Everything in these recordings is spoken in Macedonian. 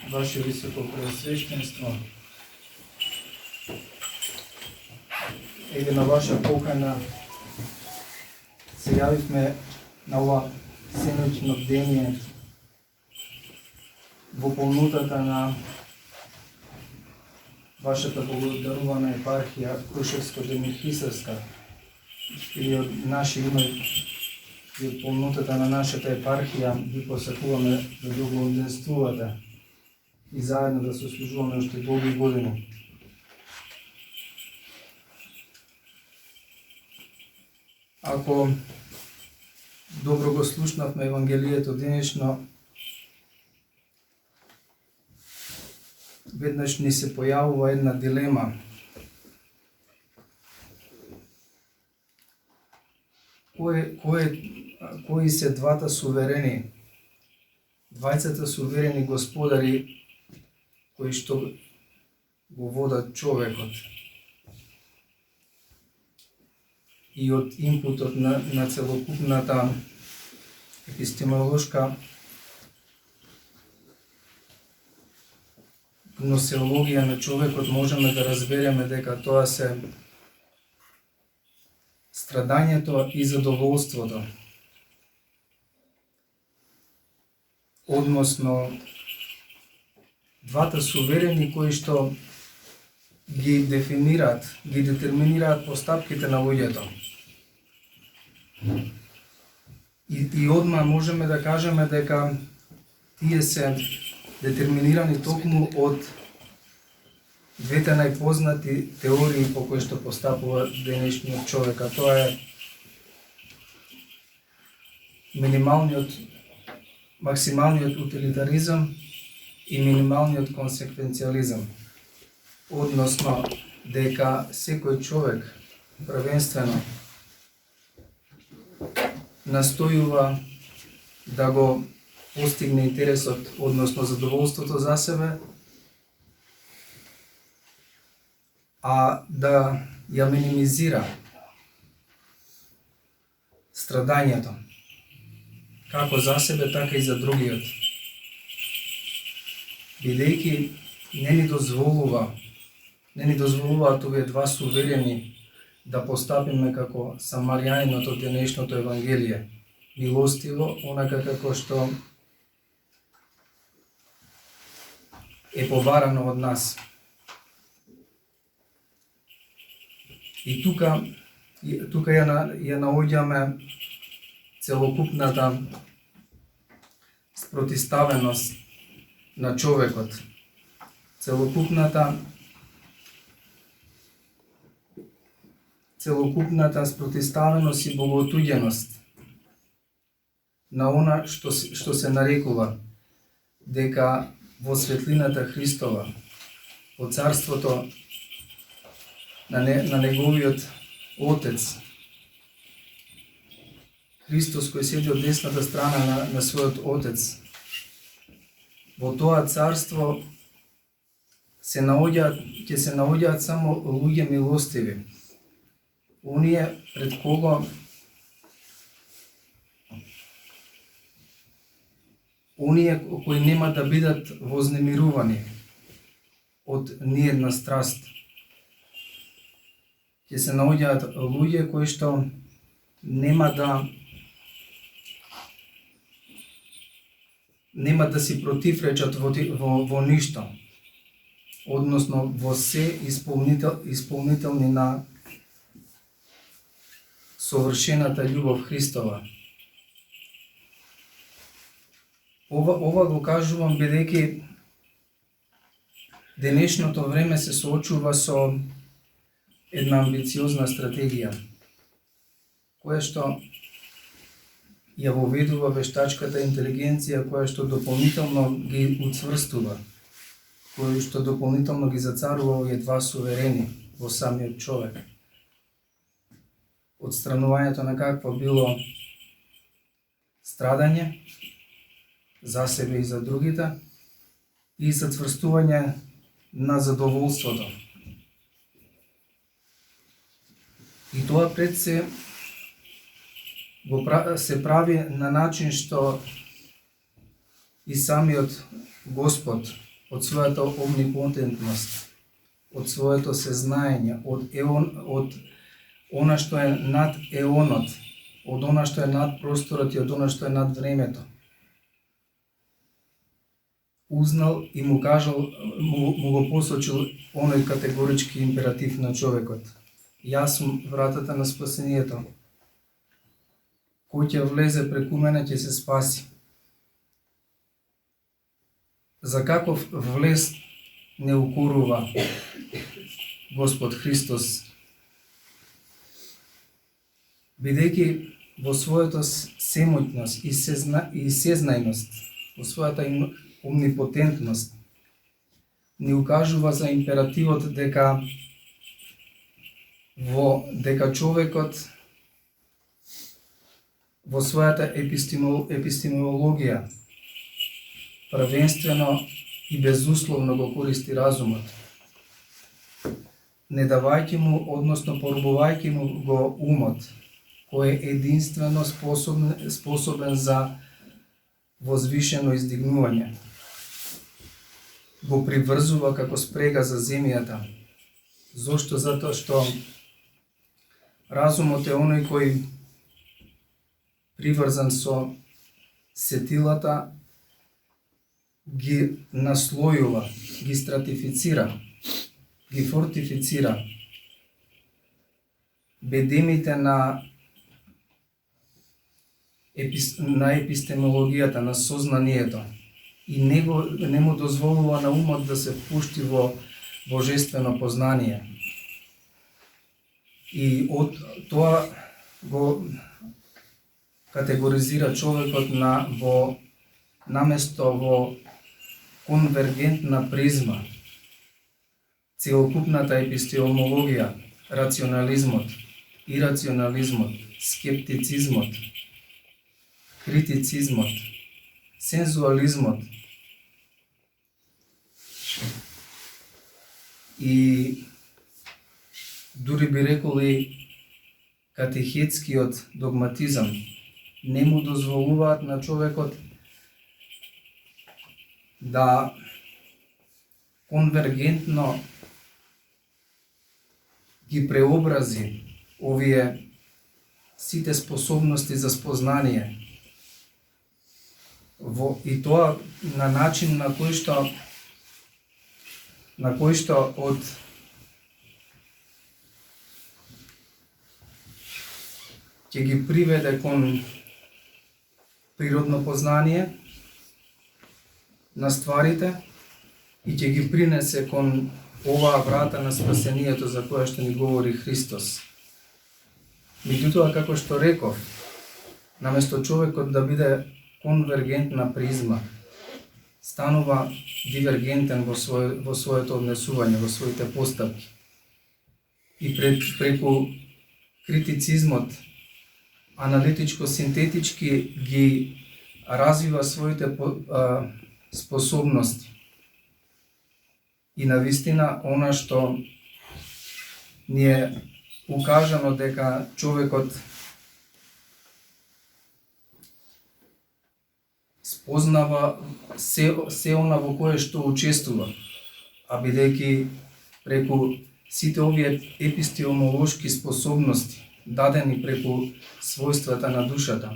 Ваше Високопреосвещенство, на ваша покана се јавивме на ова синоќно бдение во полнотата на вашата благодарувана епархија Крушевско-Демирхисарска и од наше име и од полнотата на нашата епархија ви посакуваме да благоденствувате и заедно да се служуваме уште долги години. Ако добро го слушнавме Евангелието денешно, веднаш ни се појавува една дилема. Кои се двата суверени, двајцата суверени господари кои што го водат човекот и од импутот на целокупната епистемолошка гносеологија на човекот можеме да разбереме дека тоа се страдањето и задоволството. Односно, двата суверени кои што ги дефинираат, ги детерминираат постапките на луѓето. И одма можеме да кажеме дека тие се детерминирани токму од двете најпознати теории по кои што постапува денешниот човек, а тоа е максималниот утилитаризам и минималниот консеквенциализам. Односно, дека секој човек првенствено настојува да го постигне интересот, односно задоволството за себе, а да ја минимизира страдањето, како за себе, така и за другиот. Бидејќи не ни дозволуваат овие два суверени да постапиме како самарјанинот од денешното Евангелие, милостиво, онака како што е побарано од нас. И тука ја наоѓаме целокупната спротиставеност на човекот, целокупната спротиставеност и богоотуѓеност на она што се нарекува дека во светлината Христова, во царството на неговиот Отец, Христос кој седи од десната страна на својот Отец, во тоа царство ќе се наоѓаат само луѓе милостиви, оние пред кого оние кои нема да бидат вознемирувани од ниедна страст. Ќе се наоѓаат луѓе кои што нема да си противречат во ништо, односно во се исполнителни на совршената љубов Христова. Ова го кажувам бидејќи денешното време се соочува со една амбициозна стратегија, која што ја воведува вештачката интелигенција, која што дополнително ги уцврстува, која што дополнително ги зацарува овие два суверени во самиот човек. Отстранувањето на какво било страдање за себе и за другите и зацврстување на задоволството. И тоа пред се се прави на начин што и самиот Господ од својата омнипотентност, од своето сезнаење, од она што е над еонот, од она што е над просторот и од она што е над времето, узнал и му кажал, му го посочил оној категорички императив на човекот. Јас сум вратата на спасението. Кој ќе влезе преку мене ќе се спаси. За каков влез не укорува Господ Христос, бидејќи во својата семоќност и сезнајност, во својата омнипотентност, ни укажува за императивот дека човекот во својата епистемологија првенствено и безусловно го користи разумот, не давајќи му, односно порабувајќи му го умот, кој е единствено способен за возвишено издигнување. Го приврзува како спрега за земјата. Зошто? Затоа што разумот е оној кој приврзан со сетилата ги наслојува, ги стратифицира, ги фортифицира бедемите на епистемологијата, на сознанието, и не му дозволува на умот да се впушти во божествено познание. И од тоа го категоризира човекот наместо во конвергентна призма, целокупната епистемологија, рационализмот, ирационализмот, скептицизмот, критицизмот, сензуализмот и дури би реколи катехетскиот догматизам не му дозволуваат на човекот да конвергентно ги преобрази овие сите способности за спознание и тоа на начин на кој што од ќе ги приведе кон природно познание на стварите и ќе ги принесе кон оваа врата на спасението за која што ни говори Христос. Меѓутоа, како што реков, наместо човекот да биде конвергентна призма, станува дивергентен во своето однесување, во своите постапки. И преку критицизмот, аналитичко-синтетички ги развива своите способности. И навистина, она што ни е укажано дека човекот спознава се она во кое што учествува, а бидејќи преку сите овие епистемолошки способности, дадени преку својствата на душата,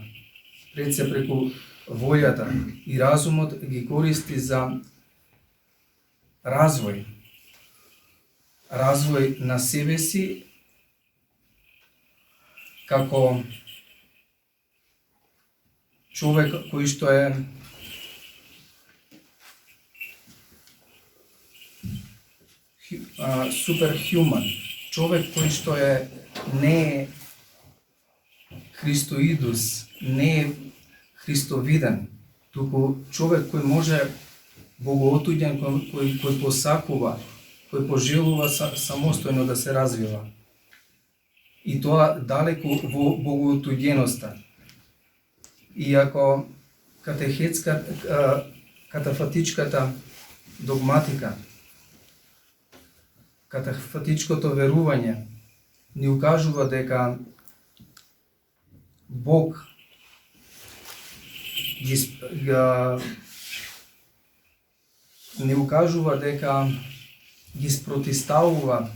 пред се преку волјата и разумот, ги користи за развој на себе си, како човек кој што е суперхуман, човек кој што не е христоидус, не е христовиден, туку човек кој може богоотуѓен, кој посакува, кој пожелува самостојно да се развива. И тоа далеку во богоотуѓеноста. Иако катафатичката догматика, катафатичкото верување ни укажува дека Бог не укажува дека ги спротиставува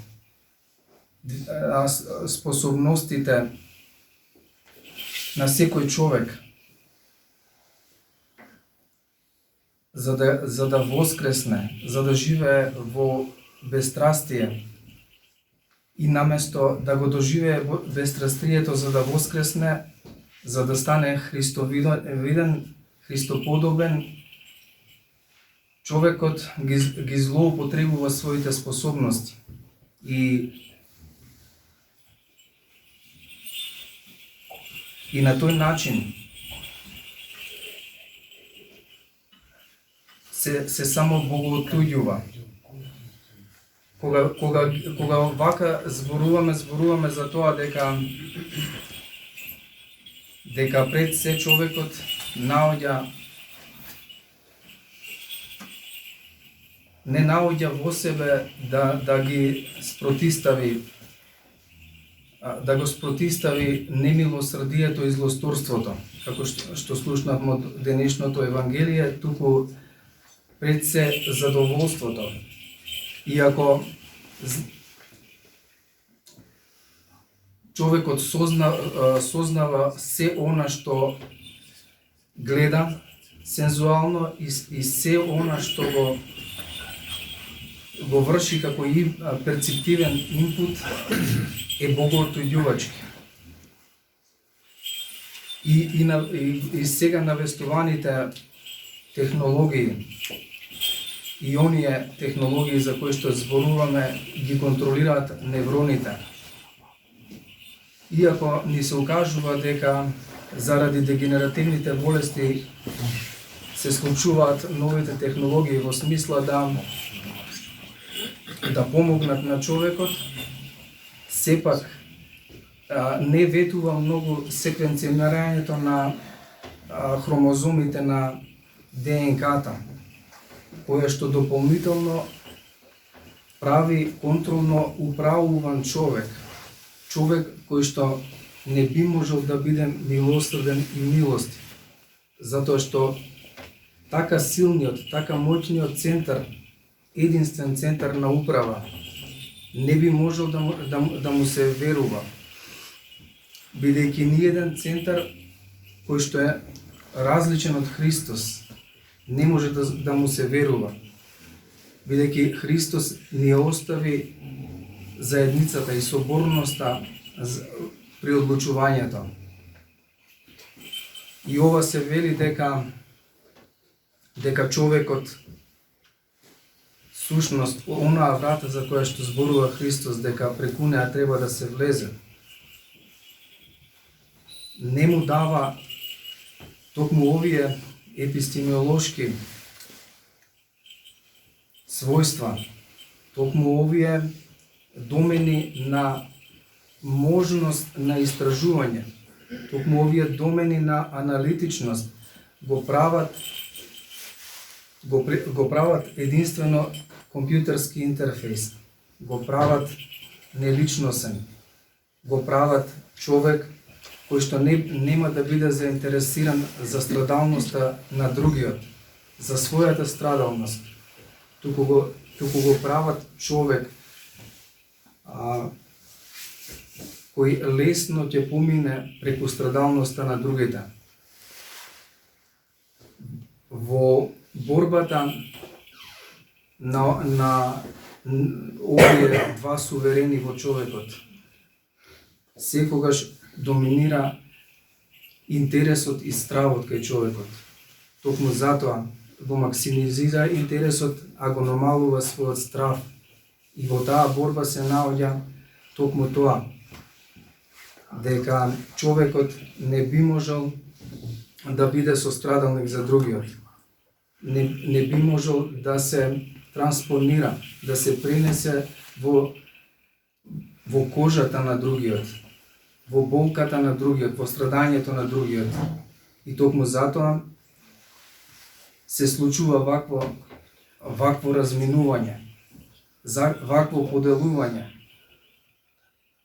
способностите на секој човек за да воскресне, за да живее во безстрастие и наместо да го доживее безстрастието за да воскресне, за да стане Христовиден, Христоподобен, човекот ги злоупотребува своите способности и на тој начин се само богоотуѓува. Кога вака зборуваме за тоа дека пред се човекот не наоѓа во себе да ги спротистави, да го спротистави немилосрдието и злосторството, како што слушнавме од денешното Евангелие, туку пред се задоволството. Иако човекот сознава се она што гледа сензуално и се она што го врши како и перцептивен инпут е богоотуѓувачки. И сега навестуваните технологии и оние технологии за кои што зборуваме ги контролираат невроните. Иако ни се укажува дека заради дегенеративните болести се случуваат новите технологии во смисла да помогнат на човекот, сепак не ветува многу секвенцирањето на хромозомите на ДНК-та, кое што дополнително прави контролно управуван човек кој што не би можел да биде милосрден и милостив, затоа што така силниот, така моќниот центар, единствен центар на управа, не би можел да му се верува, бидејќи ниеден центар кој што е различен од Христос не може да му се верува, бидејќи Христос ни остави заедницата и соборноста при одлучувањето. И ова се вели дека човекот, сушност, онаа врата за која што зборува Христос, дека преку неа треба да се влезе, не му дава токму овие епистемиолошки својства, токму овие домени на можност на истражување, токму овие домени на аналитичност го прават единствено компјутерски интерфейс, го прават неличносен, го прават човек кој што нема да биде заинтересиран за страдалноста на другиот, за својата страдалност, туку го прават човек кој лесно ќе помине преку страдалноста на другите. Во борбата на овие два суверени во човекот, секогаш доминира интересот и стравот кај човекот. Токму затоа го максимизира интересот, а го намалува својот страв. И во таа борба се наоѓа токму тоа, дека човекот не би можел да биде сострадалник за другиот. Не би можел да се транспонира, да се пренесе во кожата на другиот, во болката на другиот, во страдањето на другиот. И токму затоа се случува вакво разминување, вакво поделување,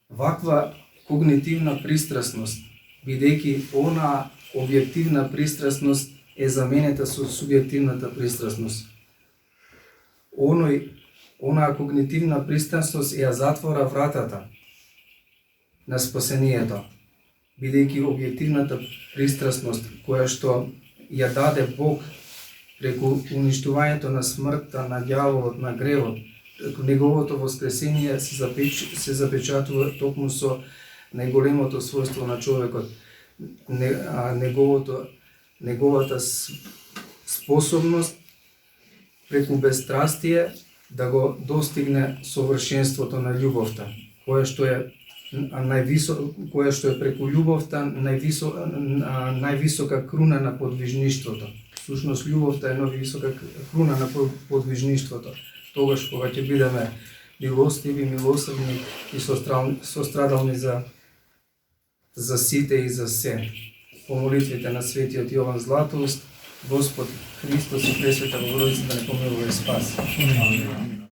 ваква когнитивна пристрасност, бидејќи она објективна пристрасност е заменета со субјективната пристрасност. Онаа когнитивна пристрасност ја затвора вратата на спасението, бидејќи објективната пристрасност која што ја даде Бог преку уништувањето на смртта, на ѓаволот, на гревот, преку неговото воскресение се запечатува токму со најголемото својство на човекот, неговата способност преку безстрастие да го достигне совршенството на љубовта, кое што е преку љубовта највисока круна на подвижништвото. Всушност љубовта е највисока круна на подвижништвото. Тогаш кога ќе бидеме милостиви, милосрдни и сострадални за сите и за се. По молитвите на светиот Јован Златоуст, Господ Христос и Пресвета Богородица да не помилува и спаси.